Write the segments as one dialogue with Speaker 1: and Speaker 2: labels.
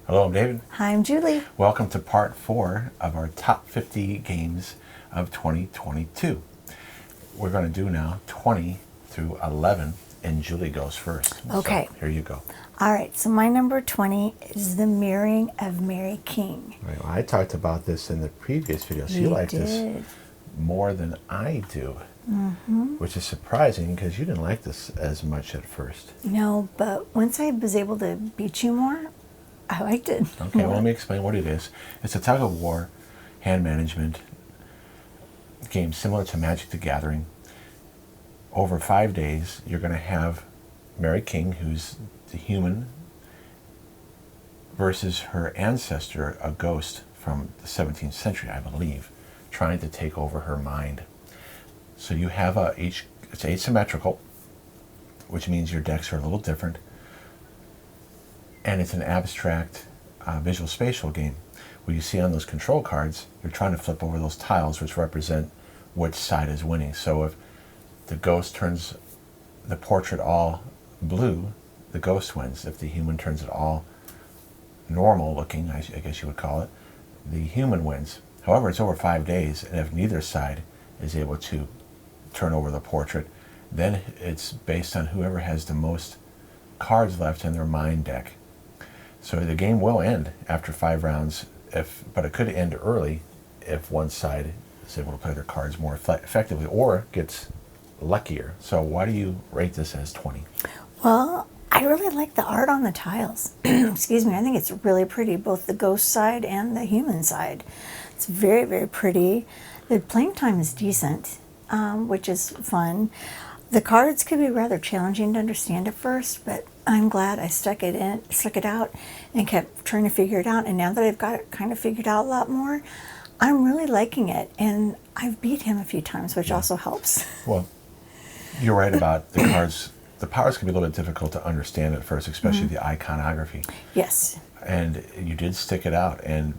Speaker 1: Hello, I'm David.
Speaker 2: Hi, I'm Julie.
Speaker 1: Welcome to part 4 of our top 50 games of 2022. We're going to do now 20 through 11, and Julie goes first.
Speaker 2: Okay.
Speaker 1: So here you go.
Speaker 2: All right, so my number 20 is The Mirroring of Mary King.
Speaker 1: Right, well, I talked about this in the previous video, so you liked this more than I do, which is surprising because you didn't like this as much at first.
Speaker 2: No, but once I was able to beat you more, I liked it.
Speaker 1: Okay, well, let me explain what it is. It's a tug of war, hand management game similar to Magic the Gathering. Over 5 days, you're going to have Mary King, who's the human, versus her ancestor, a ghost from the 17th century, I believe, trying to take over her mind. So you have it's asymmetrical, which means your decks are a little different. And it's an abstract visual spatial game where you see on those control cards, you're trying to flip over those tiles which represent which side is winning. So if the ghost turns the portrait all blue, the ghost wins. If the human turns it all normal looking, I guess you would call it, the human wins. However, it's over 5 days, and if neither side is able to turn over the portrait, then it's based on whoever has the most cards left in their mind deck. So the game will end after 5 rounds, but it could end early if one side is able to play their cards more effectively or gets luckier. So why do you rate this as 20?
Speaker 2: Well, I really like the art on the tiles. Excuse me, I think it's really pretty, both the ghost side and the human side. It's very, very pretty. The playing time is decent, which is fun. The cards could be rather challenging to understand at first, but I'm glad I stuck it out and kept trying to figure it out. And now that I've got it kind of figured out a lot more, I'm really liking it. And I've beat him a few times, which also helps.
Speaker 1: Well, you're right about the cards. The powers can be a little bit difficult to understand at first, especially the iconography.
Speaker 2: Yes.
Speaker 1: And you did stick it out, and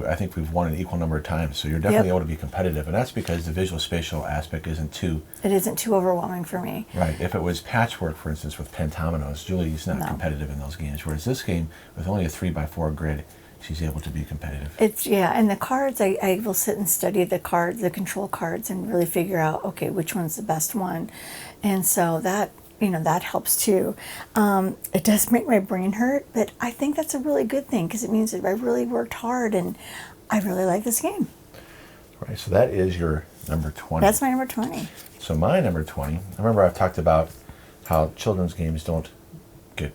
Speaker 1: I think we've won an equal number of times, so you're definitely able to be competitive, and that's because the visual spatial aspect isn't too
Speaker 2: overwhelming for me.
Speaker 1: Right. If it was patchwork, for instance, with pentominoes, Julie's not competitive in those games, whereas this game, with only a 3x4 grid, she's able to be competitive.
Speaker 2: And the cards, I will sit and study the cards, the control cards, and really figure out, okay, which one's the best one. And so that helps too. It does make my brain hurt, but I think that's a really good thing because it means that I really worked hard and I really like this game.
Speaker 1: Right, so that is your number 20.
Speaker 2: That's my number 20.
Speaker 1: So my number 20, I remember I've talked about how children's games don't get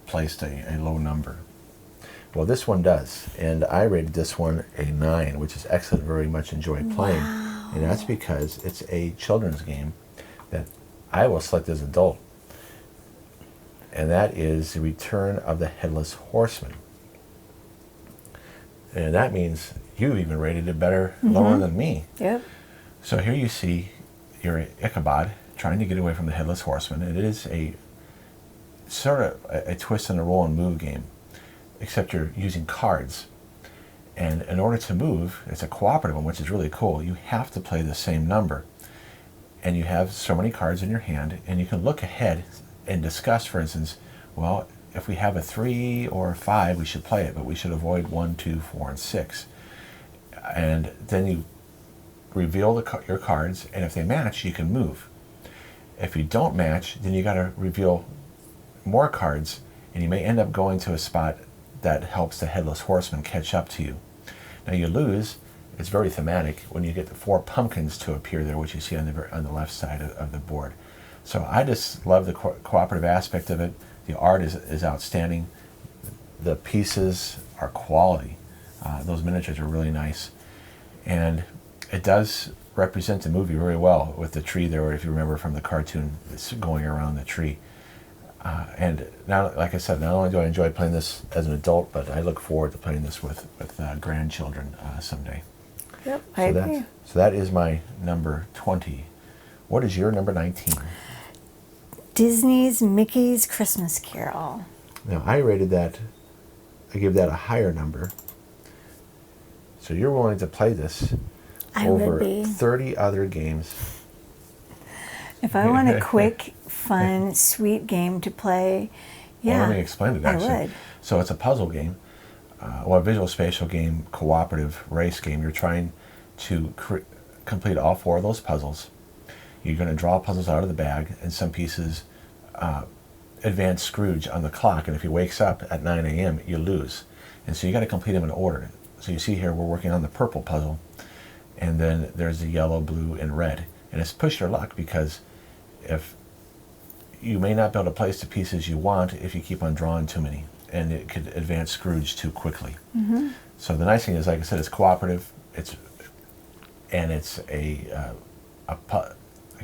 Speaker 1: placed a low number. Well, this one does, and I rated this one a 9, which is excellent, very much enjoyed playing.
Speaker 2: Wow.
Speaker 1: And that's because it's a children's game that I will select as adult. And that is The Return of the Headless Horseman. And that means you even rated it lower than me.
Speaker 2: Yep.
Speaker 1: So here you see your Ichabod trying to get away from the Headless Horseman. And it is a sort of a twist and a roll and move game, except you're using cards. And in order to move, it's a cooperative one, which is really cool. You have to play the same number. And you have so many cards in your hand, and you can look ahead and discuss, for instance, well, if we have a 3 or a 5, we should play it, but we should avoid 1, 2, 4, and 6. And then you reveal your cards, and if they match, you can move. If you don't match, then you got to reveal more cards, and you may end up going to a spot that helps the Headless Horseman catch up to you. Now you lose. It's very thematic when you get the 4 pumpkins to appear there, which you see on the left side of the board. So I just love the cooperative aspect of it. The art is outstanding. The pieces are quality. Those miniatures are really nice. And it does represent the movie very well with the tree there, if you remember from the cartoon, it's going around the tree. And now, like I said, not only do I enjoy playing this as an adult, but I look forward to playing this with grandchildren someday.
Speaker 2: Yep, I agree.
Speaker 1: So that is my number 20. What is your number 19?
Speaker 2: Disney's Mickey's Christmas Carol.
Speaker 1: Now, I gave that a higher number. So you're willing to play this over 30 other games.
Speaker 2: If I want a quick, fun, sweet game to play, Yeah,
Speaker 1: well, let me explain it, actually.
Speaker 2: I would.
Speaker 1: So it's a puzzle game, or a visual spatial game, cooperative race game. You're trying to complete all 4 of those puzzles. You're going to draw puzzles out of the bag, and some pieces advance Scrooge on the clock, and if he wakes up at 9 a.m., you lose. And so you got to complete them in order. So you see here, we're working on the purple puzzle, and then there's the yellow, blue, and red. And it's push your luck, because if you may not be able to place the pieces you want if you keep on drawing too many, and it could advance Scrooge too quickly.
Speaker 2: Mm-hmm.
Speaker 1: So the nice thing is, like I said, it's cooperative. It's I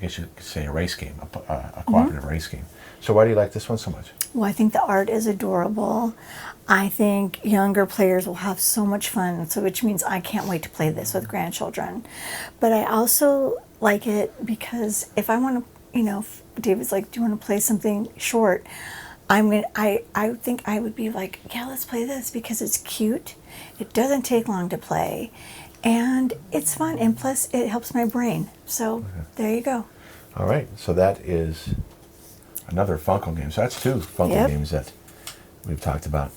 Speaker 1: guess you could say a race game, a cooperative race game. So why do you like this one so much?
Speaker 2: Well, I think the art is adorable. I think younger players will have so much fun, so which means I can't wait to play this with grandchildren. But I also like it because if I want to, if David's like, do you want to play something short? I think I would be like, yeah, let's play this because it's cute. It doesn't take long to play, and it's fun, and plus it helps my brain. So there you go.
Speaker 1: All right, so that is another Funko game. So that's 2 Funko games that we've talked about.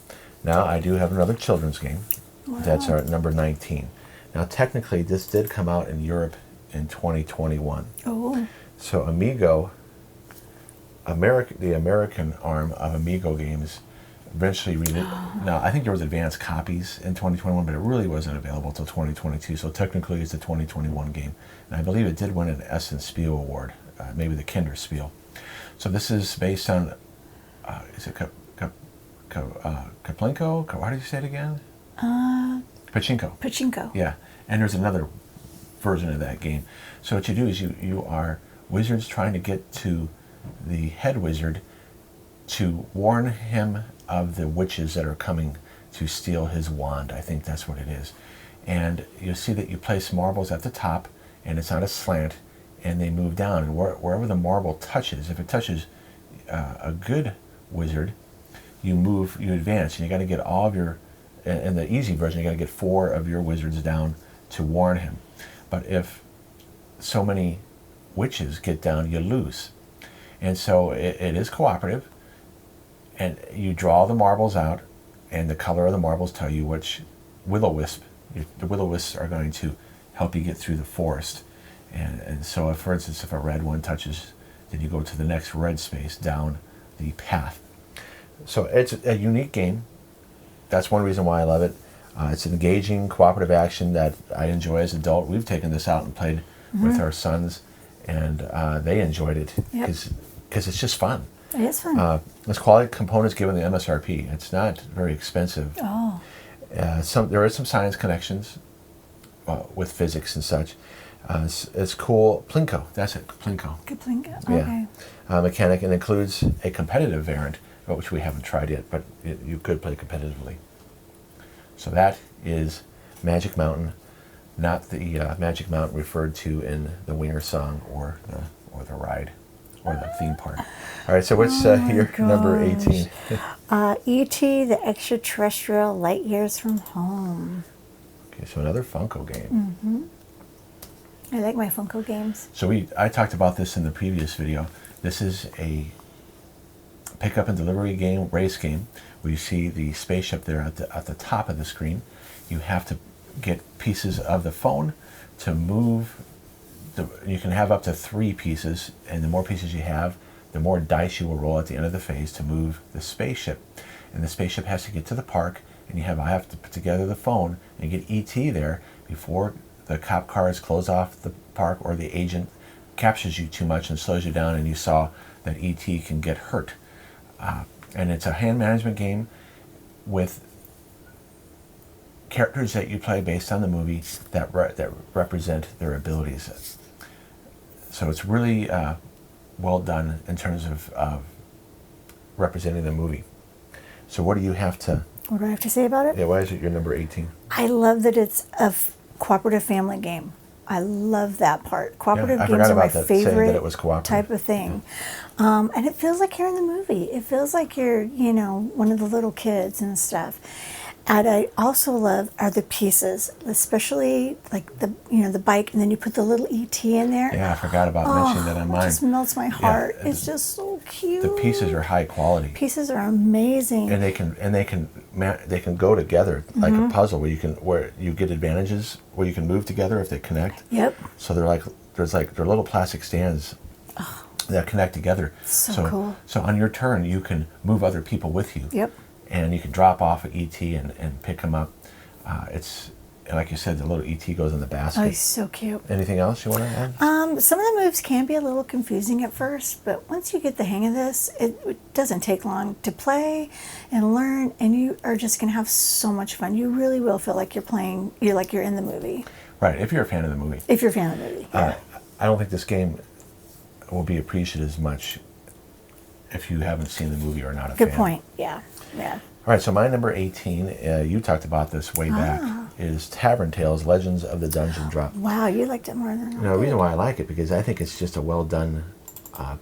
Speaker 1: Now I do have another children's game.
Speaker 2: Wow.
Speaker 1: That's our number 19. Now technically this did come out in Europe in 2021.
Speaker 2: Oh.
Speaker 1: So Amigo, the American arm of Amigo Games, eventually released. Now I think there was advanced copies in 2021, but it really wasn't available until 2022. So technically it's a 2021 game, and I believe it did win an Essen Spiel Award, maybe the Kinder Spiel. So this is based on, is it Kaplinko? How do you say it again? Pachinko.
Speaker 2: Pachinko.
Speaker 1: Yeah, and there's another version of that game. So what you do is you are wizards trying to get to the head wizard to warn him of the witches that are coming to steal his wand. I think that's what it is. And you'll see that you place marbles at the top, and it's on a slant, and they move down. And wherever the marble touches, if it touches a good wizard, you advance, and you got to get all of your, in the easy version, you got to get 4 of your wizards down to warn him. But if so many witches get down, you lose. And so it is cooperative, and you draw the marbles out, and the color of the marbles tell you which will-o-wisp. The will-o-wisps are going to help you get through the forest. And so, if, for instance, if a red one touches, then you go to the next red space down the path. So it's a unique game. That's one reason why I love it. It's an engaging, cooperative action that I enjoy as an adult. We've taken this out and played with our sons, and they enjoyed it because it's just fun.
Speaker 2: It is fun.
Speaker 1: It's quality components given the MSRP. It's not very expensive.
Speaker 2: Oh.
Speaker 1: There are some science connections with physics and such. It's cool. Plinko, that's it, Plinko.
Speaker 2: Kaplinko.
Speaker 1: Yeah.
Speaker 2: Okay.
Speaker 1: Mechanic, and includes a competitive variant, which we haven't tried yet, but you could play competitively. So that is Magic Mountain, not the Magic Mountain referred to in the Winger song or the ride or the theme park. All right, so what's your number 18?
Speaker 2: E.T. the Extra-Terrestrial, Light Years from Home.
Speaker 1: Okay, so another Funko game.
Speaker 2: Mm-hmm. I like my Funko games.
Speaker 1: So I talked about this in the previous video. This is a pickup and delivery game, race game, where you see the spaceship there at the top of the screen. You have to get pieces of the phone to move. You can have up to 3 pieces, and the more pieces you have, the more dice you will roll at the end of the phase to move the spaceship. And the spaceship has to get to the park, and I have to put together the phone and get E.T. there before the cop cars close off the park, or the agent captures you too much and slows you down, and you saw that E.T. can get hurt. And it's a hand management game with characters that you play based on the movie that represent their abilities. So it's really well done in terms of representing the movie. So what do you have to...
Speaker 2: What do I have to say about it?
Speaker 1: Yeah, why is it your number 18?
Speaker 2: I love that it's a cooperative family game. I love that part. Cooperative games are my favorite type of thing. And it feels like you're in the movie. It feels like you're, one of the little kids and stuff. And I also love are the pieces, especially like the bike, and then you put the little ET in there.
Speaker 1: Yeah, I forgot about mentioning that on
Speaker 2: It
Speaker 1: mine.
Speaker 2: just melts my heart. It's just so cute.
Speaker 1: The pieces are high quality.
Speaker 2: Pieces are amazing.
Speaker 1: And they can go together like a puzzle where you get advantages where you can move together if they connect.
Speaker 2: Yep.
Speaker 1: So they're little plastic stands that connect together.
Speaker 2: So cool.
Speaker 1: So on your turn you can move other people with you.
Speaker 2: Yep.
Speaker 1: And you can drop off an ET and pick them up. It's like you said, the little ET goes in the basket.
Speaker 2: Oh, he's so cute.
Speaker 1: Anything else you want to add?
Speaker 2: Some of the moves can be a little confusing at first, but once you get the hang of this, it doesn't take long to play and learn, and you are just going to have so much fun. You really will feel like you're in the movie.
Speaker 1: Right, if you're a fan of the movie.
Speaker 2: If you're a fan of the movie, yeah.
Speaker 1: I don't think this game will be appreciated as much if you haven't seen the movie or not a fan.
Speaker 2: Good point, yeah. Yeah.
Speaker 1: All right, so my number 18, you talked about this way back, is Tavern Tales, Legends of the Dungeon Drop.
Speaker 2: Wow, you liked it more than I did.
Speaker 1: The reason why I like it, because I think it's just a well-done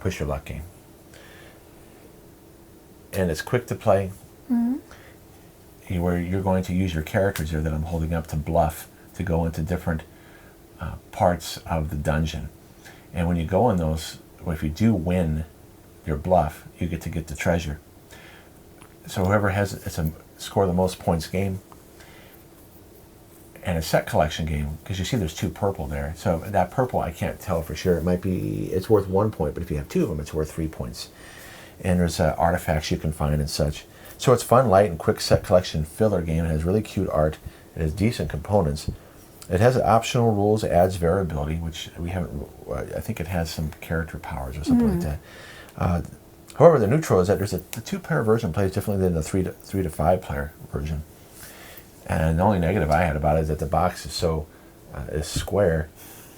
Speaker 1: push your luck game. And it's quick to play. Where you're going to use your characters here that I'm holding up to bluff, to go into different parts of the dungeon. And when you go in those, if you do win your bluff, you get the treasure. So whoever it's a score the most points game, and a set collection game, because you see there's 2 purple there. So that purple I can't tell for sure. It's worth 1 point, but if you have 2 of them, it's worth 3 points. And there's artifacts you can find and such. So it's fun, light, and quick set collection filler game. It has really cute art. It has decent components. It has optional rules, adds variability, which we haven't. I think it has some character powers or something like that. However, the neutral is that the 2-player version plays differently than the 3 to 5 player version. And the only negative I had about it is that the box is square,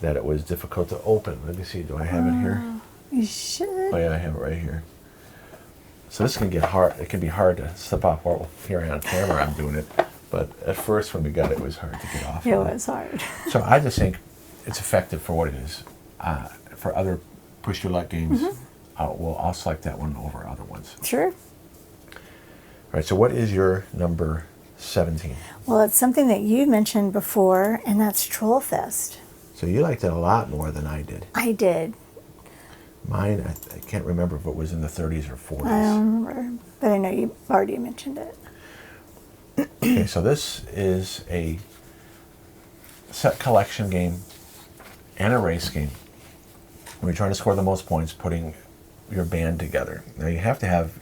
Speaker 1: that it was difficult to open. Let me see, do I have it here?
Speaker 2: You should.
Speaker 1: Oh yeah, I have it right here. So this can get hard. It can be hard to slip off. Well, here on camera I'm doing it, but at first when we got it, it was hard to get off.
Speaker 2: It was hard.
Speaker 1: So I just think it's effective for what it is. For other push your luck games, I'll select that one over other ones.
Speaker 2: Sure.
Speaker 1: All right, so what is your number 17?
Speaker 2: Well, it's something that you mentioned before, and that's TrollFest.
Speaker 1: So you liked it a lot more than I did.
Speaker 2: I did.
Speaker 1: Mine, I can't remember if it was in the 30s or 40s.
Speaker 2: I don't remember, but I know you already mentioned it.
Speaker 1: Okay, so this is a set collection game and a race game. When you're trying to score the most points, putting your band together. Now you have to have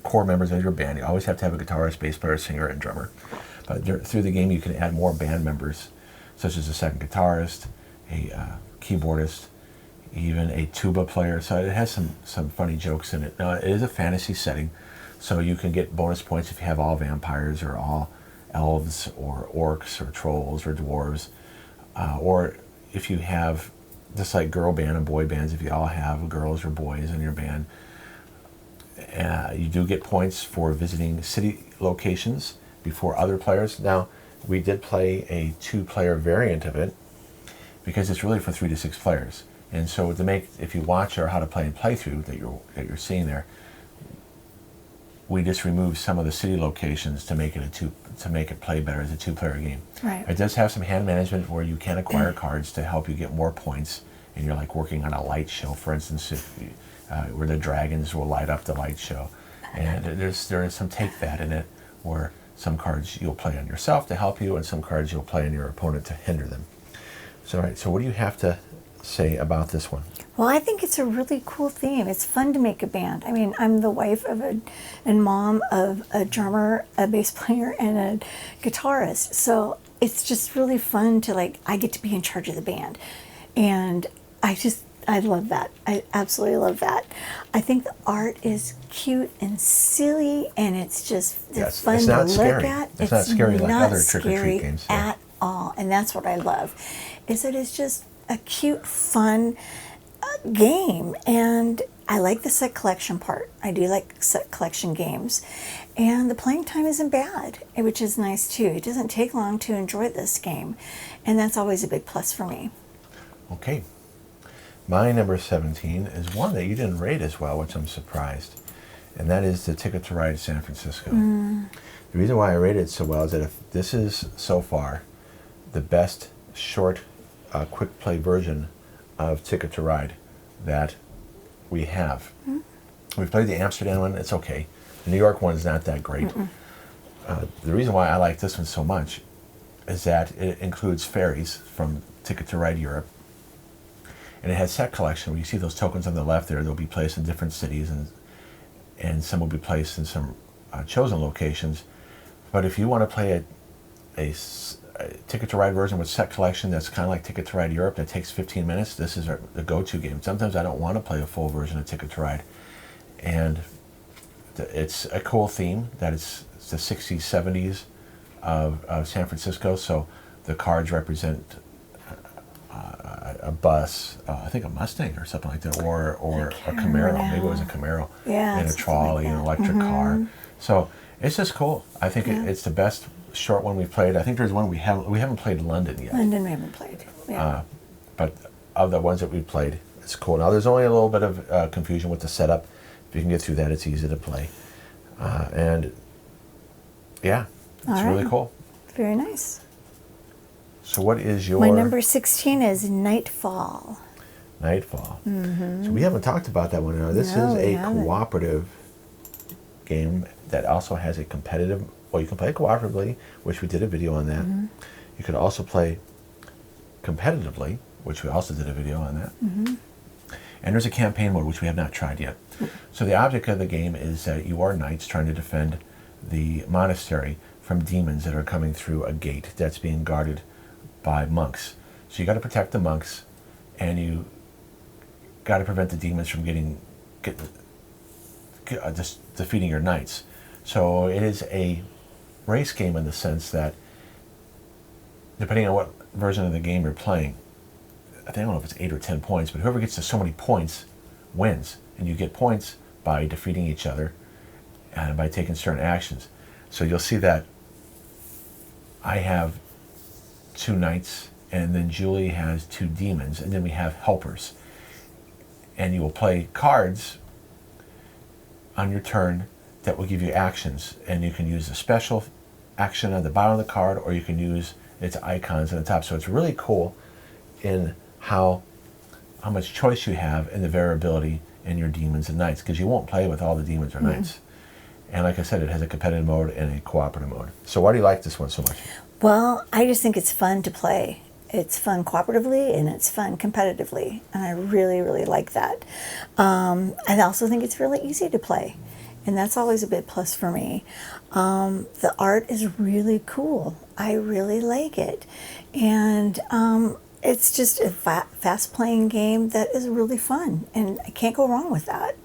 Speaker 1: core members of your band. You always have to have a guitarist, bass player, singer, and drummer. But through the game, you can add more band members, such as a second guitarist, a keyboardist, even a tuba player. So it has some funny jokes in it. Now it is a fantasy setting, so you can get bonus points if you have all vampires or all elves or orcs or trolls or dwarves, or if you have, just like girl band and boy bands, if you all have girls or boys in your band. You do get points for visiting city locations before other players. Now, we did play a 2-player variant of it because it's really for 3 to 6 players. And so if you watch our How to Play and Playthrough that you're seeing there, we just removed some of the city locations to make it play better as a 2-player game.
Speaker 2: Right.
Speaker 1: It does have some hand management where you can acquire cards to help you get more points, and you're like working on a light show, for instance, where the dragons will light up the light show. And there is some take that in it, where some cards you'll play on yourself to help you, and some cards you'll play on your opponent to hinder them. So, all right, so what do you have to say about this one?
Speaker 2: Well, I think it's a really cool theme. It's fun to make a band. I mean, I'm the wife of and mom of a drummer, a bass player, and a guitarist. So it's just really fun to I get to be in charge of the band. And I love that. I absolutely love that. I think the art is cute and silly, and it's just fun to look at.
Speaker 1: It's not scary like other trick-or-treat games.
Speaker 2: At all. And that's what I love, is that it's just a cute, fun game. And I like the set collection part. I do like set collection games. And the playing time isn't bad, which is nice too. It doesn't take long to enjoy this game. And that's always a big plus for me.
Speaker 1: Okay. My number 17 is one that you didn't rate as well, which I'm surprised. And that is the Ticket to Ride San Francisco. The The reason why I rate it so well is that if this is so far the best short, quick play version of Ticket to Ride that we have. We've played the Amsterdam one, it's okay. The New York one is not that great. The reason why I like this one so much is that it includes ferries from Ticket to Ride Europe. And it has set collection where you see those tokens on the left there. They'll be placed in different cities, and some will be placed in some chosen locations. But if you want to play a Ticket to Ride version with set collection that's kind of like Ticket to Ride Europe that takes 15 minutes, this is the go-to game. Sometimes I don't want to play a full version of Ticket to Ride. And it's a cool theme that it's the 60s, 70s of San Francisco. So the cards represent a bus, I think a Mustang or something like that, or a Camaro. Maybe it was a Camaro.
Speaker 2: Yeah,
Speaker 1: and a trolley,
Speaker 2: like
Speaker 1: an electric car. So it's just cool. I think it's the best short one we've played. I think there's one we haven't played London yet.
Speaker 2: London we haven't played. Yeah.
Speaker 1: But of the ones that we've played, it's cool. Now there's only a little bit of confusion with the setup. If you can get through that, it's easy to play. And yeah, it's really cool.
Speaker 2: Very nice.
Speaker 1: So what is your...
Speaker 2: My number 16 is Nightfall.
Speaker 1: Nightfall. So we haven't talked about that one. Now, this is a cooperative game that also has a competitive... Well, you can play cooperatively, which we did a video on that. You could also play competitively, which we also did a video on that. And there's a campaign mode, which we have not tried yet. So the object of the game is that you are knights trying to defend the monastery from demons that are coming through a gate that's being guarded by monks. So you got to protect the monks, and you got to prevent the demons from just defeating your knights. So it is a race game in the sense that, depending on what version of the game you're playing, I don't know if it's 8 or 10 points, but whoever gets to so many points wins. And you get points by defeating each other and by taking certain actions. So you'll see that I have 2 knights, and then Julie has 2 demons, and then we have helpers. And you will play cards on your turn that will give you actions, and you can use a special action on the bottom of the card, or you can use its icons on the top. So it's really cool in how much choice you have in the variability in your demons and knights, because you won't play with all the demons or knights. And like I said, it has a competitive mode and a cooperative mode. So why do you like this one so much?
Speaker 2: Well, I just think it's fun to play. It's fun cooperatively and it's fun competitively, and I really, really like that. I also think it's really easy to play, and that's always a big plus for me. The art is really cool. I really like it, and it's just a fast-playing game that is really fun, and I can't go wrong with that.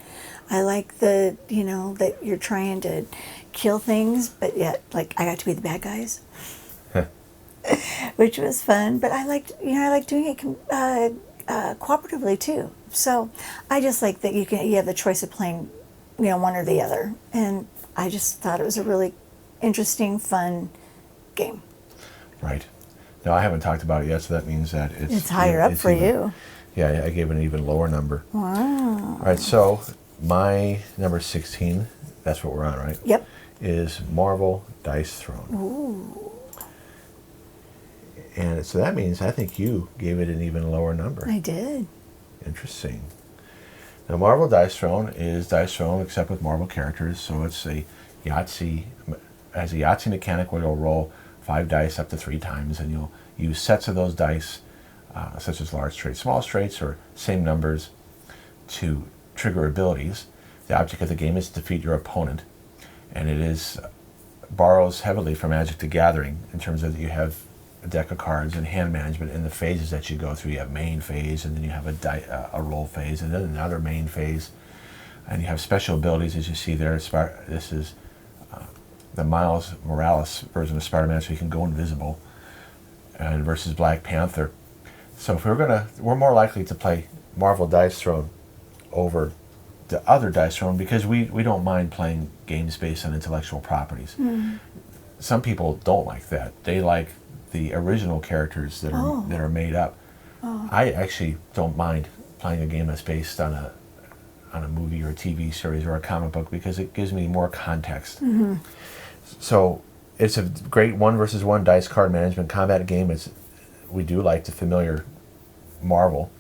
Speaker 2: I like that you're trying to kill things, but yet, like, I got to be the bad guys. Which was fun, but I liked doing it cooperatively too. So I just like that you have the choice of playing, one or the other, and I just thought it was a really interesting, fun game.
Speaker 1: Right. Now I haven't talked about it yet, so that means that
Speaker 2: it's higher up for you.
Speaker 1: Yeah, I gave it an even lower number.
Speaker 2: Wow.
Speaker 1: All right, so my number 16, that's what we're on, right?
Speaker 2: Yep.
Speaker 1: Is Marvel Dice Throne.
Speaker 2: Ooh.
Speaker 1: And so that means I think you gave it an even lower number.
Speaker 2: I did.
Speaker 1: Interesting. Now, Marvel Dice Throne is Dice Throne except with Marvel characters. So it's a Yahtzee, as a Yahtzee mechanic where you'll roll 5 dice up to 3 times, and you'll use sets of those dice, such as large straights, small straights, or same numbers, to trigger abilities. The object of the game is to defeat your opponent, and it borrows heavily from Magic the Gathering in terms of that you have a deck of cards and hand management in the phases that you go through. You have main phase, and then you have a roll phase, and then another main phase, and you have special abilities as you see there. This is the Miles Morales version of Spider-Man, so you can go invisible, and versus Black Panther. So if we're more likely to play Marvel Dice Throne over the other Dice Throne because we don't mind playing games based on intellectual properties. Some people don't like that. They like the original characters that are made up. I actually don't mind playing a game that's based on a movie or a TV series or a comic book because it gives me more context. So it's a great 1 versus 1 dice card management combat game. We do like the familiar Marvel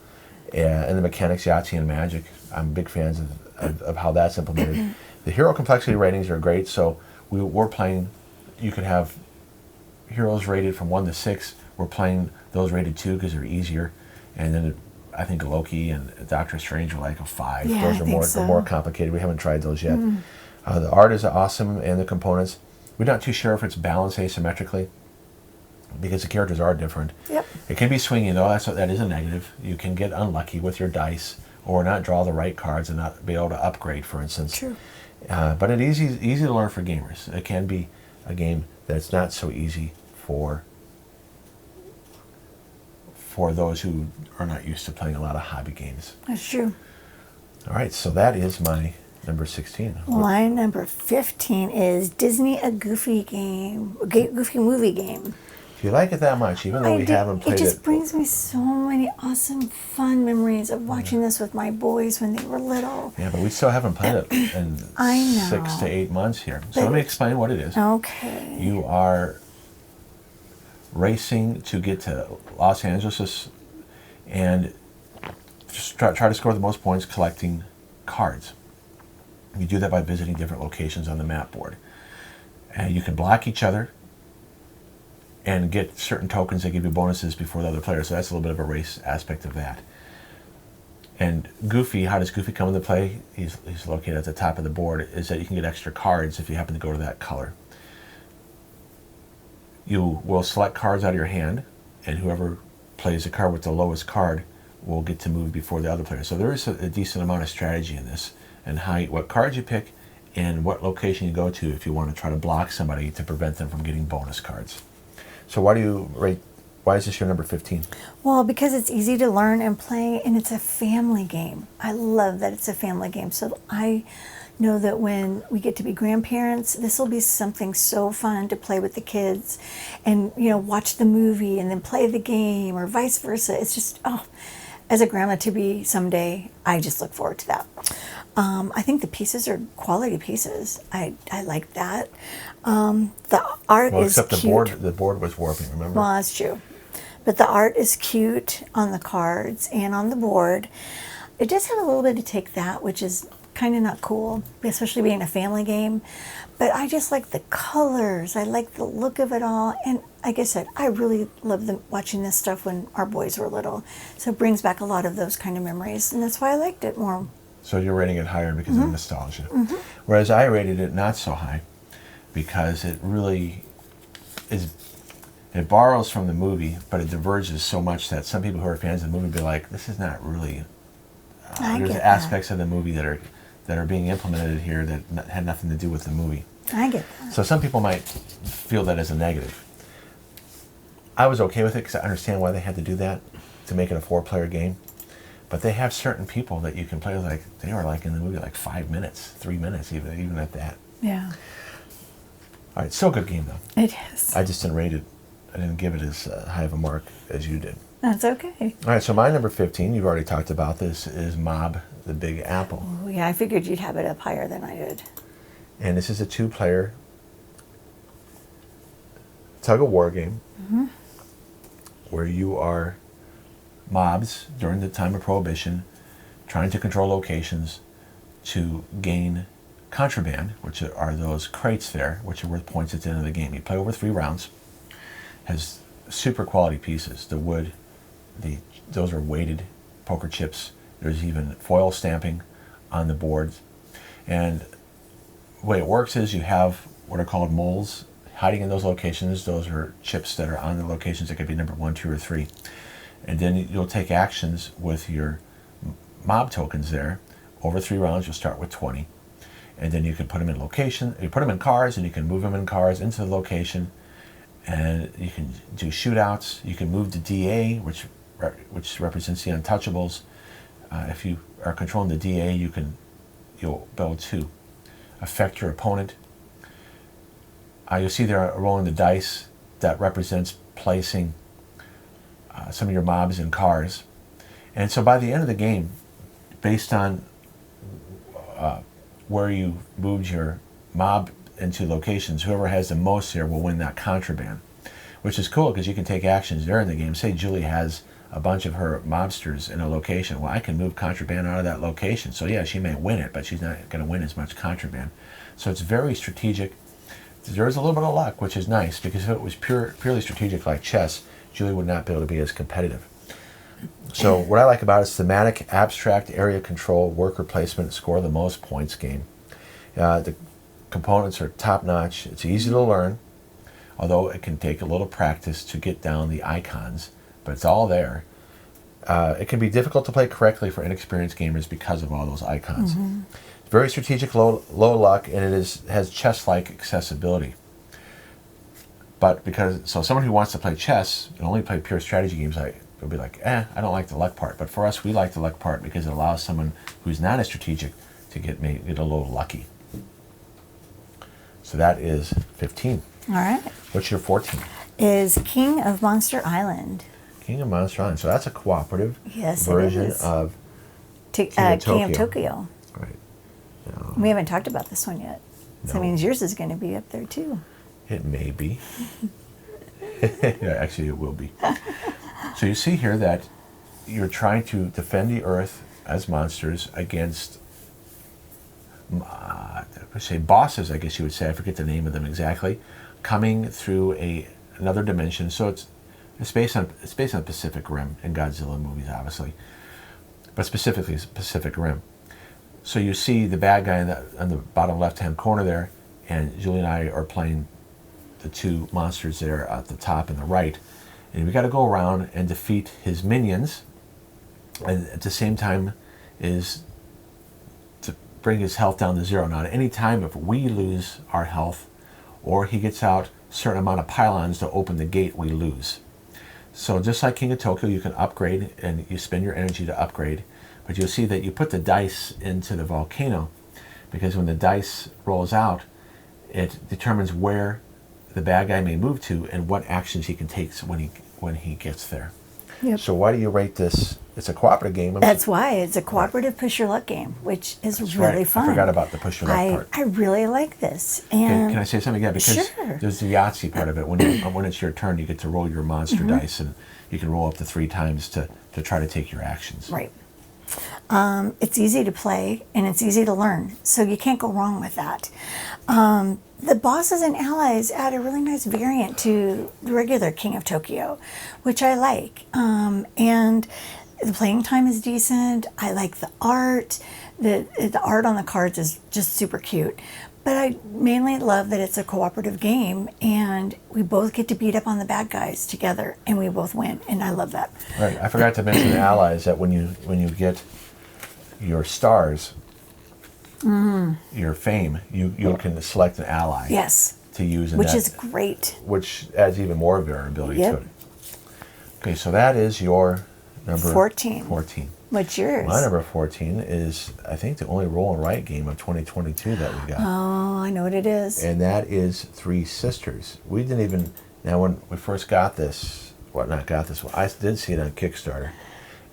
Speaker 1: and the mechanics Yahtzee and Magic. I'm big fans of how that's implemented. The hero complexity ratings are great. So we're playing. You could have heroes rated from 1 to 6. We're playing those rated 2 because they're easier, and then I think Loki and Doctor Strange are like a 5.
Speaker 2: Yeah,
Speaker 1: those
Speaker 2: I
Speaker 1: are
Speaker 2: think so.
Speaker 1: more complicated. We haven't tried those yet. The art is awesome, and the components. We're not too sure if it's balanced asymmetrically because the characters are different.
Speaker 2: Yep.
Speaker 1: It can be swingy though. That is a negative. You can get unlucky with your dice or not draw the right cards and not be able to upgrade, for instance.
Speaker 2: True.
Speaker 1: But it's easy to learn for gamers. It can be a game that's not so easy for those who are not used to playing a lot of hobby games.
Speaker 2: That's true.
Speaker 1: All right, so that is my number 16.
Speaker 2: My number 15 is Disney A Goofy Game, Goofy Movie Game.
Speaker 1: If you like it that much, even though we haven't played it.
Speaker 2: It just brings me so many awesome, fun memories of watching this with my boys when they were little.
Speaker 1: Yeah, but we still haven't played it in
Speaker 2: I know.
Speaker 1: 6 to 8 months here. So let me explain what it is.
Speaker 2: Okay.
Speaker 1: You are racing to get to Los Angeles and just try to score the most points collecting cards. You do that by visiting different locations on the map board. And you can block each other and get certain tokens that give you bonuses before the other player. So that's a little bit of a race aspect of that. And Goofy, how does Goofy come into play? He's located at the top of the board, is that you can get extra cards if you happen to go to that color. You will select cards out of your hand, and whoever plays the card with the lowest card will get to move before the other player. So there is a decent amount of strategy in this, and what cards you pick and what location you go to if you want to try to block somebody to prevent them from getting bonus cards. So why is this your number 15?
Speaker 2: Well, because it's easy to learn and play, and it's a family game. I love that it's a family game. So I know that when we get to be grandparents, this will be something so fun to play with the kids and, watch the movie and then play the game or vice versa. It's just, as a grandma to be someday, I just look forward to that. I think the pieces are quality pieces. I like that. The art is
Speaker 1: except
Speaker 2: cute.
Speaker 1: the board was warping, remember?
Speaker 2: Well, that's true. But the art is cute on the cards and on the board. It does have a little bit of take that, which is kind of not cool, especially being a family game. But I just like the colors. I like the look of it all. And like I said, I really loved watching this stuff when our boys were little. So it brings back a lot of those kind of memories. And that's why I liked it more.
Speaker 1: So you're rating it higher because of nostalgia. Whereas I rated it not so high because it really is, it borrows from the movie, but it diverges so much that some people who are fans of the movie be like, this is not really, there's aspects of the movie that are being implemented here that had nothing to do with the movie.
Speaker 2: I get that.
Speaker 1: So some people might feel that as a negative. I was okay with it because I understand why they had to do that to make it a 4-player game. But they have certain people that you can play with, like they were like in the movie like 5 minutes, 3 minutes, even at that.
Speaker 2: Yeah.
Speaker 1: All right, still a good game though.
Speaker 2: It is.
Speaker 1: I just didn't rate it. I didn't give it as high of a mark as you did.
Speaker 2: That's okay.
Speaker 1: All right, so my number 15, you've already talked about this, is Mob the Big Apple.
Speaker 2: Oh, yeah, I figured you'd have it up higher than I did.
Speaker 1: And this is a 2-player tug-of-war game where you are mobs during the time of Prohibition trying to control locations to gain contraband, which are those crates there, which are worth points at the end of the game. You play over 3 rounds. Has super quality pieces. The wood, those are weighted poker chips. There's even foil stamping on the boards. And the way it works is you have what are called moles hiding in those locations. Those are chips that are on the locations that could be number 1, 2, or 3. And then you'll take actions with your mob tokens there. Over 3 rounds, you'll start with 20. And then you can put them in location. You put them in cars, and you can move them in cars into the location. And you can do shootouts. You can move the DA, which represents the untouchables. If you are controlling the DA, you'll be able to affect your opponent. You'll see there rolling the dice that represents placing some of your mobs in cars. And so by the end of the game, based on where you moved your mob into locations. Whoever has the most here will win that contraband, which is cool because you can take actions during the game. Say Julie has a bunch of her mobsters in a location. Well, I can move contraband out of that location. So yeah, she may win it, but she's not going to win as much contraband. So it's very strategic. There is a little bit of luck, which is nice, because if it was purely strategic like chess, Julie would not be able to be as competitive. So what I like about it is thematic, abstract, area control, worker placement, score the most points game. The components are top-notch. It's easy to learn, although it can take a little practice to get down the icons, but it's all there. It can be difficult to play correctly for inexperienced gamers because of all those icons. It's very strategic, low luck, and it has chess-like accessibility. But so someone who wants to play chess and only play pure strategy games, it'll be like, I don't like the luck part. But for us, we like the luck part because it allows someone who's not as strategic to get a little lucky. So that is 15.
Speaker 2: All right.
Speaker 1: What's your 14?
Speaker 2: Is King of Monster Island.
Speaker 1: King of Monster Island. So that's a cooperative
Speaker 2: Yes,
Speaker 1: version
Speaker 2: it is.
Speaker 1: of
Speaker 2: King of Tokyo.
Speaker 1: Right.
Speaker 2: We haven't talked about this one yet. So
Speaker 1: No.
Speaker 2: that means yours is going to be up there too.
Speaker 1: It may be. Yeah, actually it will be. So you see here that you're trying to defend the Earth as monsters against, say, bosses, I guess you would say. I forget the name of them exactly. Coming through another dimension. So it's based on Pacific Rim and Godzilla movies, obviously, but specifically Pacific Rim. So you see the bad guy on the bottom left-hand corner there, and Julie and I are playing the two monsters there at the top and the right, and we got to go around and defeat his minions, and at the same time is to bring his health down to zero. Now, at any time, if we lose our health, or he gets out a certain amount of pylons to open the gate, we lose. So just like King of Tokyo, you can upgrade, and you spend your energy to upgrade, but you'll see that you put the dice into the volcano, because when the dice rolls out, it determines where the bad guy may move to and what actions he can take when he gets there.
Speaker 2: Yep.
Speaker 1: So why do you rate this? It's a cooperative game.
Speaker 2: That's why it's a cooperative push your luck game, which is really
Speaker 1: right.
Speaker 2: fun.
Speaker 1: I forgot about the push your luck part.
Speaker 2: I really like this. And
Speaker 1: Can I say something? Yeah, because
Speaker 2: Sure.
Speaker 1: there's the Yahtzee part of it. When it's your turn, you get to roll your monster dice, and you can roll up to 3 times to try to take your actions.
Speaker 2: Right. It's easy to play and it's easy to learn, so you can't go wrong with that. The bosses and allies add a really nice variant to the regular King of Tokyo, which I like. And the playing time is decent. I like the art. The art on the cards is just super cute. But I mainly love that it's a cooperative game, and we both get to beat up on the bad guys together, and we both win, and I love that.
Speaker 1: Right. I forgot to mention the allies, that when you get your stars, your fame, you can select an ally.
Speaker 2: Yes.
Speaker 1: To use in
Speaker 2: Which
Speaker 1: that,
Speaker 2: is great.
Speaker 1: which adds even more variability
Speaker 2: Yep.
Speaker 1: to it. Okay, so that is your number
Speaker 2: 14.
Speaker 1: 14.
Speaker 2: What's yours?
Speaker 1: My number 14 is, I think, the only roll and write game of 2022 that we got.
Speaker 2: Oh, I know what it is.
Speaker 1: And that is Three Sisters. We didn't even, now when we first got this, well, not got this, well, I did see it on Kickstarter,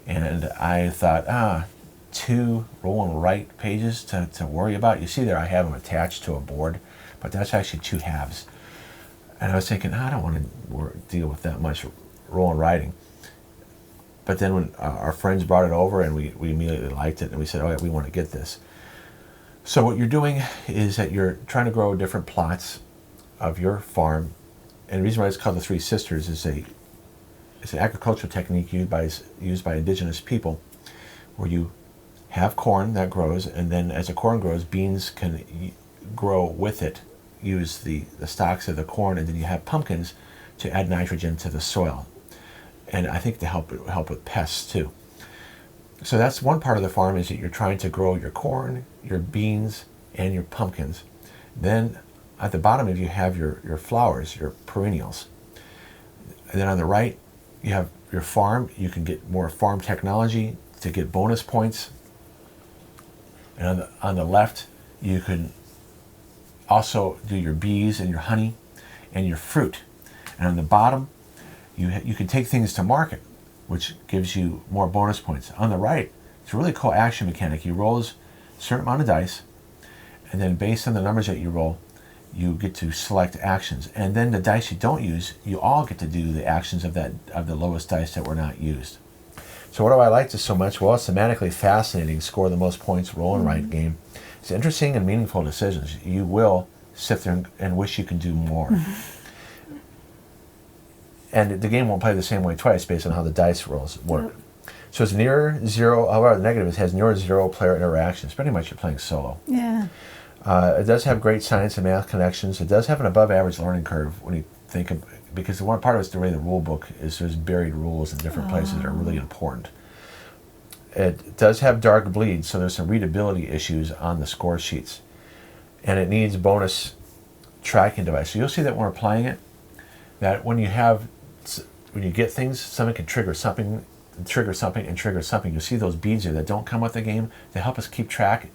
Speaker 1: and I thought, 2 roll and write pages to worry about. You see there, I have them attached to a board, but that's actually 2 halves. And I was thinking, I don't want to deal with that much roll and writing. But then when our friends brought it over, and we immediately liked it, and we said, oh yeah, we want to get this. So what you're doing is that you're trying to grow different plots of your farm, and the reason why it's called the Three Sisters is it's an agricultural technique used by indigenous people, where you have corn that grows, and then as the corn grows, beans can grow with it, use the stalks of the corn, and then you have pumpkins to add nitrogen to the soil. And I think to help with pests too. So that's one part of the farm, is that you're trying to grow your corn, your beans, and your pumpkins. Then at the bottom of you have your flowers, your perennials. And then on the right, you have your farm. You can get more farm technology to get bonus points. And on the left, you can also do your bees and your honey and your fruit. And on the bottom, you can take things to market, which gives you more bonus points. On the right, it's a really cool action mechanic. You roll a certain amount of dice, and then based on the numbers that you roll, you get to select actions, and then the dice you don't use, you all get to do the actions of the lowest dice that were not used. So what do I like this so much? Well, it's thematically fascinating. Score the most points, roll and write game. It's interesting and meaningful decisions. You will sit there and wish you can do more. And the game won't play the same way twice based on how the dice rolls work. So it's near zero. However, the negative is it has near zero player interactions. Pretty much you're playing solo.
Speaker 2: Yeah.
Speaker 1: It does have great science and math connections. It does have an above average learning curve when you think of, because the one part of it's the way the rule book is. There's buried rules in different places that are really important. It does have dark bleed, so there's some readability issues on the score sheets, and it needs bonus tracking device. So you'll see that when we're playing it, that when you get things, something can trigger something, and trigger something. You'll see those beads there that don't come with the game. They help us keep track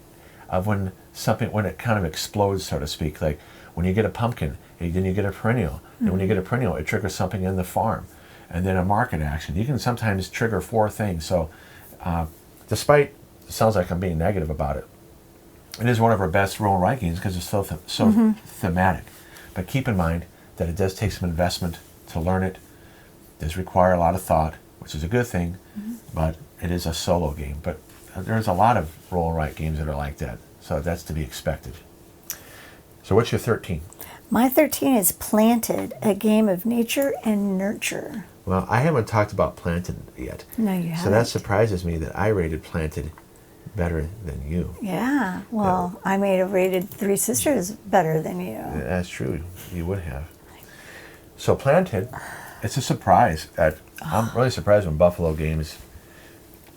Speaker 1: of when it kind of explodes, so to speak. Like when you get a pumpkin, and then you get a perennial, and when you get a perennial, it triggers something in the farm, and then a market action. You can sometimes trigger 4 things. So, despite it sounds like I'm being negative about it, it is one of our best roll and write games because it's so thematic. But keep in mind that it does take some investment to learn it. It does require a lot of thought, which is a good thing, but it is a solo game. But there's a lot of roll and write games that are like that, so that's to be expected. So what's your 13?
Speaker 2: My 13 is Planted, a game of nature and nurture.
Speaker 1: Well, I haven't talked about Planted yet.
Speaker 2: No, you haven't.
Speaker 1: So that surprises me that I rated Planted better than you.
Speaker 2: Yeah, well, I may have rated Three Sisters better than you.
Speaker 1: That's true. You would have. So Planted, it's a surprise. I'm really surprised when Buffalo Games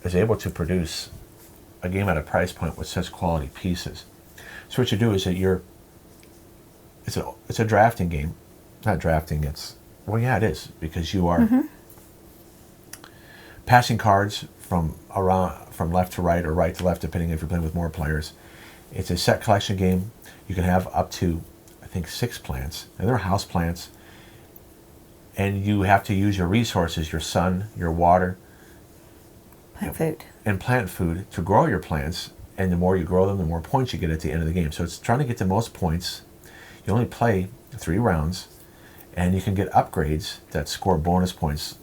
Speaker 1: is able to produce a game at a price point with such quality pieces. So what you do is that it's a drafting game. Not drafting, it is, because you are passing cards from left to right or right to left, depending if you're playing with more players. It's a set collection game. You can have up to, I think, 6 plants, and they're house plants. And you have to use your resources, your sun, your water, and plant food to grow your plants. And the more you grow them, the more points you get at the end of the game. So it's trying to get the most points. You only play 3 rounds, and you can get upgrades that score bonus points,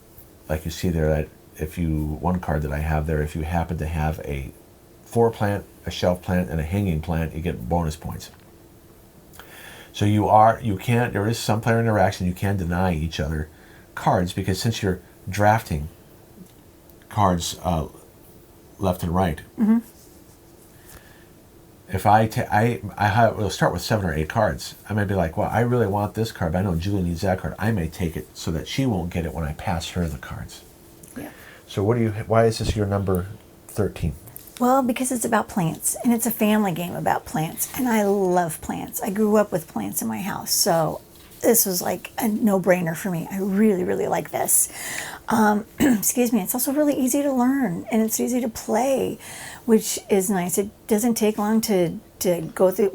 Speaker 1: like you see there. That one card that I have there, if you happen to have a 4 plant, a shelf plant, and a hanging plant, you get bonus points. So there is some player interaction. You can deny each other cards, because since you're drafting cards left and right, if we'll start with 7 or 8 cards. I might be like, well, I really want this card, but I know Julie needs that card. I may take it so that she won't get it when I pass her the cards.
Speaker 2: Yeah.
Speaker 1: So why is this your number 13?
Speaker 2: Well, because it's about plants, and it's a family game about plants, and I love plants. I grew up with plants in my house, so this was like a no-brainer for me. I really, really like this. Excuse me. It's also really easy to learn, and it's easy to play, which is nice. It doesn't take long to go through,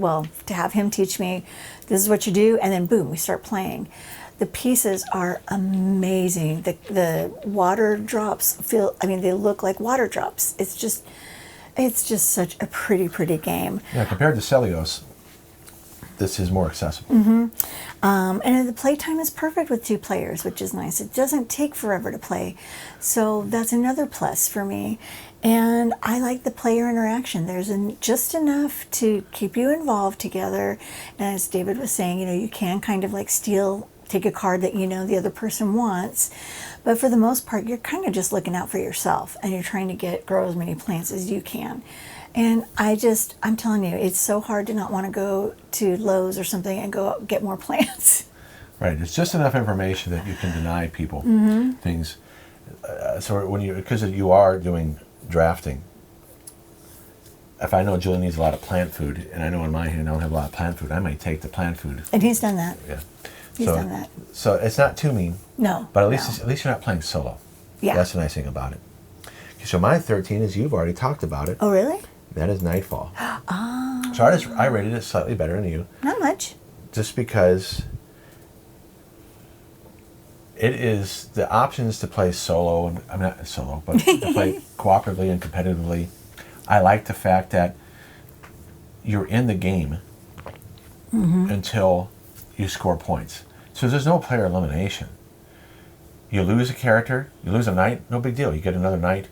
Speaker 2: to have him teach me, this is what you do, and then boom, we start playing. The pieces are amazing. The water drops they look like water drops. It's just such a pretty game.
Speaker 1: Yeah, compared to Celios, this is more accessible.
Speaker 2: And the playtime is perfect with 2 players, which is nice. It doesn't take forever to play. So that's another plus for me. And I like the player interaction. There's just enough to keep you involved together. And as David was saying, you can kind of like take a card that the other person wants. But for the most part, you're kind of just looking out for yourself, and you're trying to grow as many plants as you can. And I'm telling you, it's so hard to not want to go to Lowe's or something and go get more plants.
Speaker 1: Right. It's just enough information that you can deny people things. So because you are doing drafting, if I know Julie needs a lot of plant food, and I know in my hand I don't have a lot of plant food, I might take the plant food.
Speaker 2: And he's done that.
Speaker 1: Yeah.
Speaker 2: He's done that.
Speaker 1: So it's not too mean.
Speaker 2: No.
Speaker 1: But at least you're not playing solo.
Speaker 2: Yeah.
Speaker 1: That's the nice thing about it. So my 13 is, you've already talked about it.
Speaker 2: Oh, really?
Speaker 1: That is Nightfall.
Speaker 2: Oh.
Speaker 1: So I rated it slightly better than you.
Speaker 2: Not much.
Speaker 1: Just because it is the options to play solo, I'm not solo, but to play cooperatively and competitively. I like the fact that you're in the game until you score points. So there's no player elimination. You lose a character, you lose a knight, no big deal. You get another knight.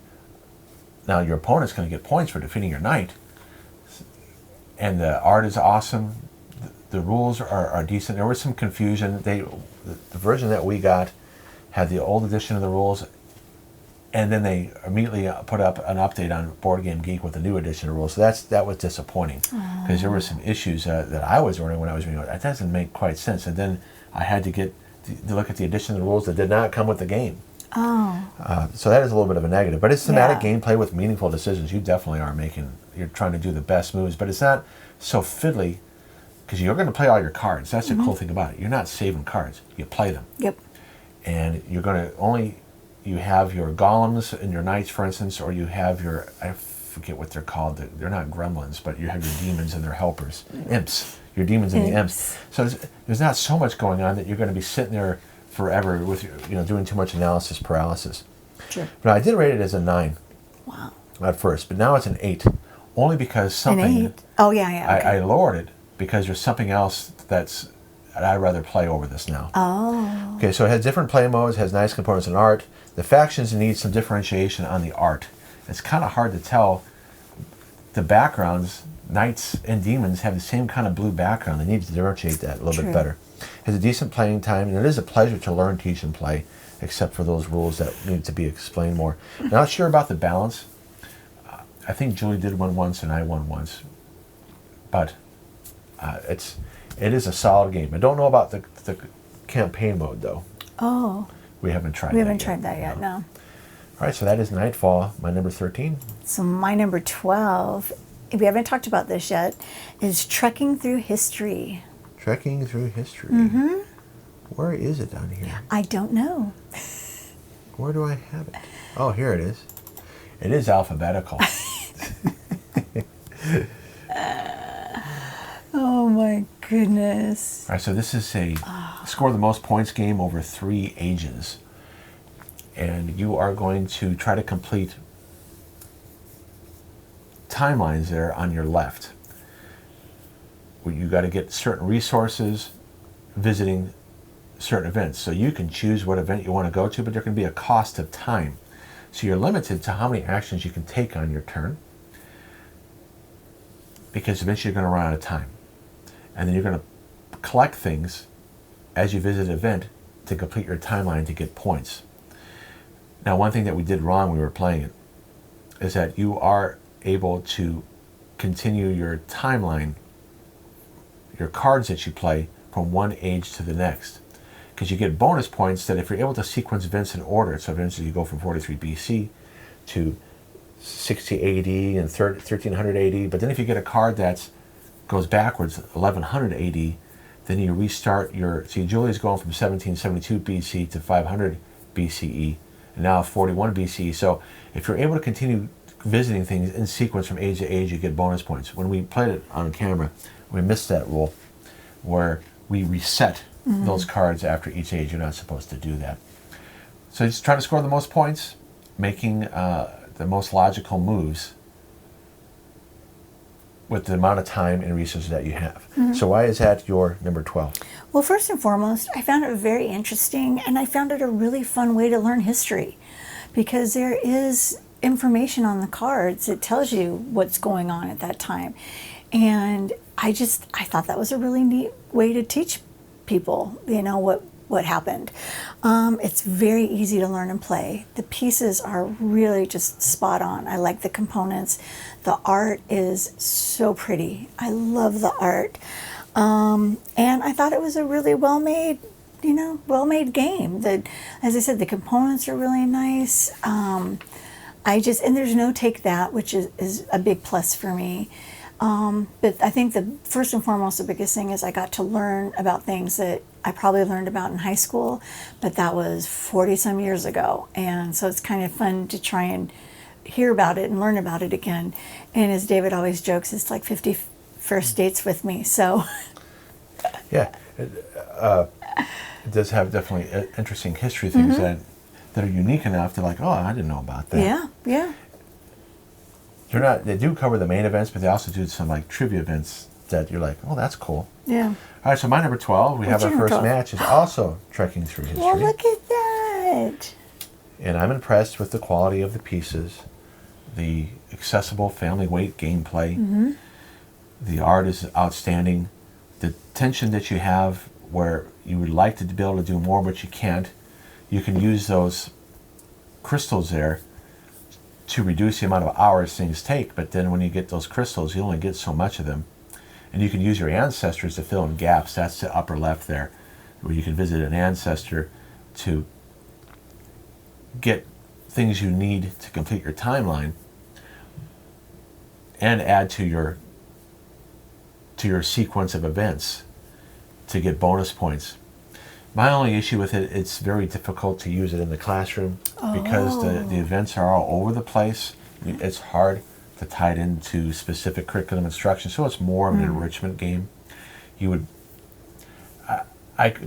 Speaker 1: Now your opponent's going to get points for defeating your knight. And the art is awesome. The rules are decent. There was some confusion. The version that we got had the old edition of the rules, and then they immediately put up an update on Board Game Geek with the new edition of rules. So that was disappointing, because there were some issues that I was learning when I was reading it. That doesn't make quite sense. And then I had to look at the edition of the rules that did not come with the game. So that is a little bit of a negative. But it's thematic gameplay with meaningful decisions. You definitely are you're trying to do the best moves, but it's not so fiddly, because you're going to play all your cards. That's the cool thing about it. You're not saving cards. You play them.
Speaker 2: Yep.
Speaker 1: And you're going to you have your golems and your knights, for instance, or you have your, I forget what they're called. They're not gremlins, but you have your demons and their helpers. Imps. Your demons and the imps. So there's not so much going on that you're going to be sitting there forever with doing too much analysis paralysis.
Speaker 2: Sure.
Speaker 1: But I did rate it as a 9.
Speaker 2: Wow.
Speaker 1: At first, but now it's an 8. Only because something...
Speaker 2: An 8? Oh, yeah. Okay.
Speaker 1: I lowered it because there's something else that I'd rather play over this now.
Speaker 2: Oh.
Speaker 1: Okay, so it has different play modes, has nice components and art. The factions need some differentiation on the art. It's kind of hard to tell. The backgrounds, knights and demons, have the same kind of blue background. They need to differentiate that a little bit better. Has a decent playing time, and it is a pleasure to learn, teach, and play, except for those rules that need to be explained more. Not sure about the balance. I think Julie did win once and I won once. But it is a solid game. I don't know about the campaign mode, though.
Speaker 2: Oh.
Speaker 1: We haven't tried that yet.
Speaker 2: We haven't tried that yet, no.
Speaker 1: All right, so that is Nightfall, my number 13.
Speaker 2: So my number 12, we haven't talked about this yet, is Trekking Through History.
Speaker 1: Trekking Through History. Where is it on here?
Speaker 2: I don't know.
Speaker 1: Where do I have it? Oh, here it is. It is alphabetical.
Speaker 2: Oh my goodness.
Speaker 1: All right, so this is a score the most points game over 3 ages. And you are going to try to complete timelines there on your left. Where you got to get certain resources visiting certain events. So you can choose what event you want to go to, but there can be a cost of time. So you're limited to how many actions you can take on your turn, because eventually you're going to run out of time. And then you're going to collect things as you visit an event to complete your timeline to get points. Now, one thing that we did wrong when we were playing it is that you are able to continue your timeline, your cards that you play, from one age to the next. Because you get bonus points that if you're able to sequence events in order, so eventually you go from 43 BC to 60 AD and 1300 AD, but then if you get a card that goes backwards 1100 AD, then you restart see, Julia's going from 1772 BC to 500 BCE, and now 41 BCE. So if you're able to continue visiting things in sequence from age to age, you get bonus points. When we played it on camera, we missed that rule where we reset those cards after each age. You're not supposed to do that. So just try to score the most points, making the most logical moves with the amount of time and resources that you have. So why is that your number 12?
Speaker 2: Well, first and foremost, I found it very interesting, and I found it a really fun way to learn history, because there is information on the cards. It tells you what's going on at that time. And I thought that was a really neat way to teach people, what happened. It's very easy to learn and play. The pieces are really just spot on. I like the components. The art is so pretty. I love the art. And I thought it was a really well-made game. As I said, the components are really nice. And there's no take that, which is a big plus for me. But I think first and foremost, the biggest thing is I got to learn about things that I probably learned about in high school, but that was 40 some years ago. And so it's kind of fun to try and hear about it and learn about it again. And as David always jokes, it's like 50 first dates with me. So
Speaker 1: yeah, it does have definitely interesting history things that are unique enough to like, oh, I didn't know about that.
Speaker 2: Yeah.
Speaker 1: They do cover the main events, but they also do some like trivia events that you're like, oh, that's cool.
Speaker 2: Yeah.
Speaker 1: All right, so my number 12, we have
Speaker 2: What's
Speaker 1: our
Speaker 2: your number
Speaker 1: first
Speaker 2: 12?
Speaker 1: match, is also trekking through history.
Speaker 2: Well, look at that.
Speaker 1: And I'm impressed with the quality of the pieces, the accessible family weight gameplay. The art is outstanding. The tension that you have where you would like to be able to do more, but you can't. You can use those crystals there to reduce the amount of hours things take, but then when you get those crystals, you only get so much of them. And you can use your ancestors to fill in gaps. That's the upper left there, where you can visit an ancestor to get things you need to complete your timeline and add to your sequence of events to get bonus points. My only issue with it, it's very difficult to use it in the classroom because the events are all over the place. It's hard to tie it into specific curriculum instruction, so it's more of an enrichment game. You would,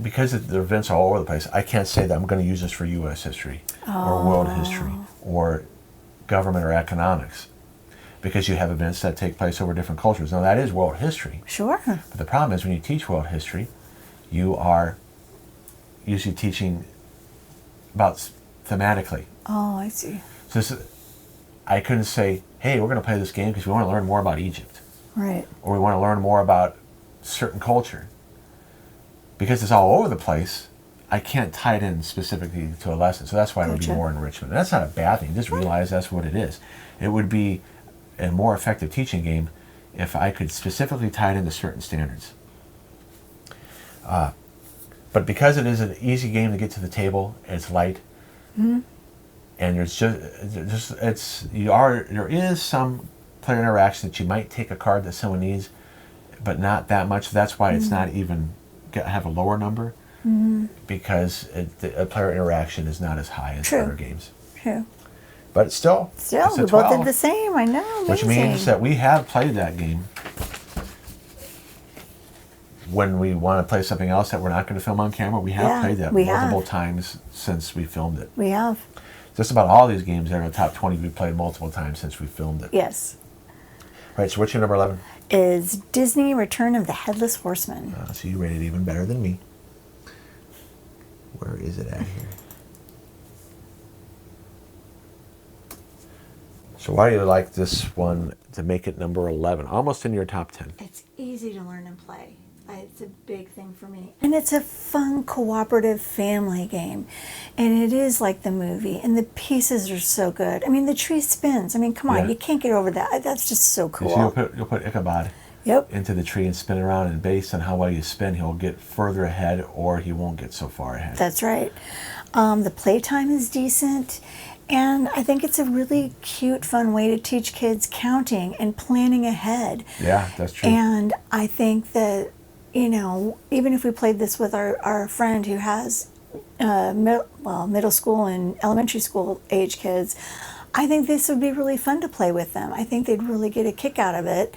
Speaker 1: because the events are all over the place, I can't say that I'm going to use this for U.S. history or world history or government or economics, because you have events that take place over different cultures. Now that is world history.
Speaker 2: Sure.
Speaker 1: But the problem is when you teach world history, you are usually teaching about thematically.
Speaker 2: Oh, I see.
Speaker 1: So I couldn't say, hey, we're going to play this game because we want to learn more about Egypt.
Speaker 2: Right.
Speaker 1: Or we want to learn more about certain culture. Because it's all over the place, I can't tie it in specifically to a lesson. So that's why it would be more enrichment. And that's not a bad thing. Just realize that's what it is. It would be a more effective teaching game if I could specifically tie it into certain standards. But because it is an easy game to get to the table, it's light, and there's there is some player interaction that you might take a card that someone needs, but not that much. That's why it's not even have a lower number, because a player interaction is not as high as other games.
Speaker 2: True.
Speaker 1: But it's still
Speaker 2: we
Speaker 1: it's a
Speaker 2: both
Speaker 1: 12,
Speaker 2: did the same. I know. Amazing.
Speaker 1: which means that we have played that game. When we want to play something else that we're not going to film on camera, we have played that multiple times since we filmed it.
Speaker 2: We have.
Speaker 1: Just about all these games that are in the top 20 we've played multiple times since we filmed it.
Speaker 2: Yes.
Speaker 1: All right, so what's your number 11?
Speaker 2: Is Disney Return of the Headless Horseman.
Speaker 1: So you rated it even better than me. Where is it at here? So why do you like this one to make it number 11? Almost in your top 10.
Speaker 2: It's easy to learn and play. It's a big thing for me. And it's a fun, cooperative family game. And it is like the movie. And the pieces are so good. I mean, the tree spins. I mean, come on, you can't get over that. That's just so cool.
Speaker 1: So you'll put Ichabod
Speaker 2: Yep.
Speaker 1: into the tree and spin around, and based on how well you spin, he'll get further ahead or he won't get so far ahead.
Speaker 2: That's right. The playtime is decent, and I think it's a really cute, fun way to teach kids counting and planning ahead.
Speaker 1: Yeah, that's true.
Speaker 2: And I think that, you know, even if we played this with our friend who has middle school and elementary school age kids, I think this would be really fun to play with them. I think they'd really get a kick out of it,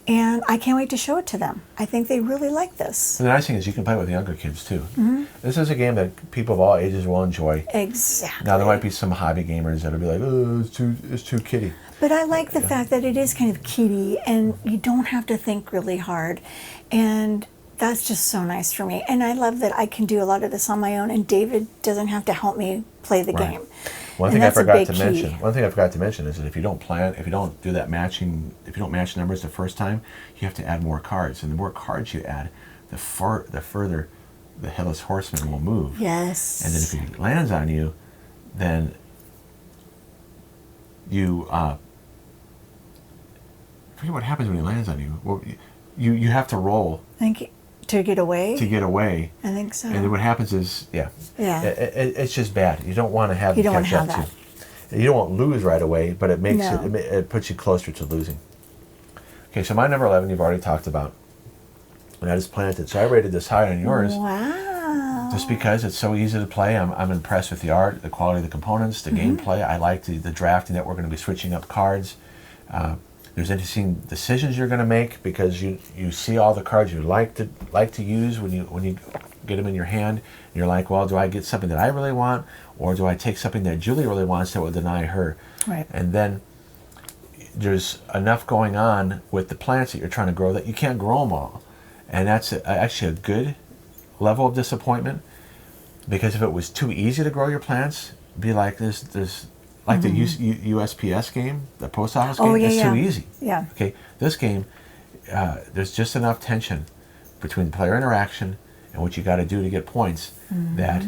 Speaker 2: and I can't wait to show it to them. I think they really like this.
Speaker 1: And the nice thing is you can play with younger kids too. This is a game that people of all ages will enjoy.
Speaker 2: Exactly.
Speaker 1: Now there might be some hobby gamers that'll be like, oh, it's too kiddie.
Speaker 2: But I like the fact that it is kind of kiddie, and you don't have to think really hard, and that's just so nice for me. And I love that I can do a lot of this on my own, and David doesn't have to help me play the game.
Speaker 1: One thing I forgot to mention is that if you don't match numbers the first time, you have to add more cards. And the more cards you add, the further the Headless Horseman will move.
Speaker 2: Yes.
Speaker 1: And then if he lands on you, then you I forget what happens when he lands on you. Well, you have to roll.
Speaker 2: To get away?
Speaker 1: To get away.
Speaker 2: I think so.
Speaker 1: And then what happens is, it's just bad. You don't want to have
Speaker 2: you don't want
Speaker 1: catch
Speaker 2: to
Speaker 1: up
Speaker 2: have
Speaker 1: to. You don't want to lose right away, but it makes it puts you closer to losing. Okay, so my number 11 you've already talked about, and that is Planted. So I rated this higher than yours.
Speaker 2: Wow.
Speaker 1: Just because it's so easy to play. I'm impressed with the art, the quality of the components, the gameplay. I like the drafting that we're going to be switching up cards. There's interesting decisions you're going to make because you see all the cards you like to use when you get them in your hand. And you're like, well, do I get something that I really want, or do I take something that Julie really wants that will deny her?
Speaker 2: Right.
Speaker 1: And then there's enough going on with the plants that you're trying to grow that you can't grow them all. And that's actually a good level of disappointment, because if it was too easy to grow your plants, it'd be like this like the USPS game, the post office game. It's too easy.
Speaker 2: Yeah.
Speaker 1: Okay, this game, there's just enough tension between the player interaction and what you got to do to get points that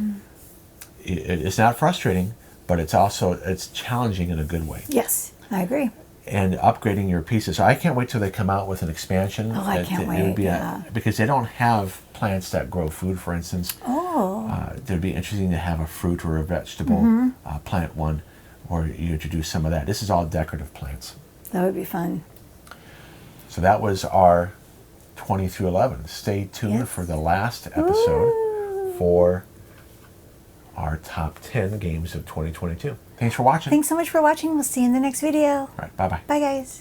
Speaker 1: it's not frustrating, but it's challenging in a good way.
Speaker 2: Yes, I agree.
Speaker 1: And upgrading your pieces. So I can't wait till they come out with an expansion.
Speaker 2: Oh, I can't wait.
Speaker 1: Because they don't have plants that grow food, for instance.
Speaker 2: Oh.
Speaker 1: It'd be interesting to have a fruit or a vegetable plant one, or you introduce some of that. This is all decorative plants.
Speaker 2: That would be fun.
Speaker 1: So that was our 20 through 11. Stay tuned for the last episode for our top 10 games of 2022. Thanks for watching.
Speaker 2: Thanks so much for watching. We'll see you in the next video.
Speaker 1: All right, bye-bye.
Speaker 2: Bye, guys.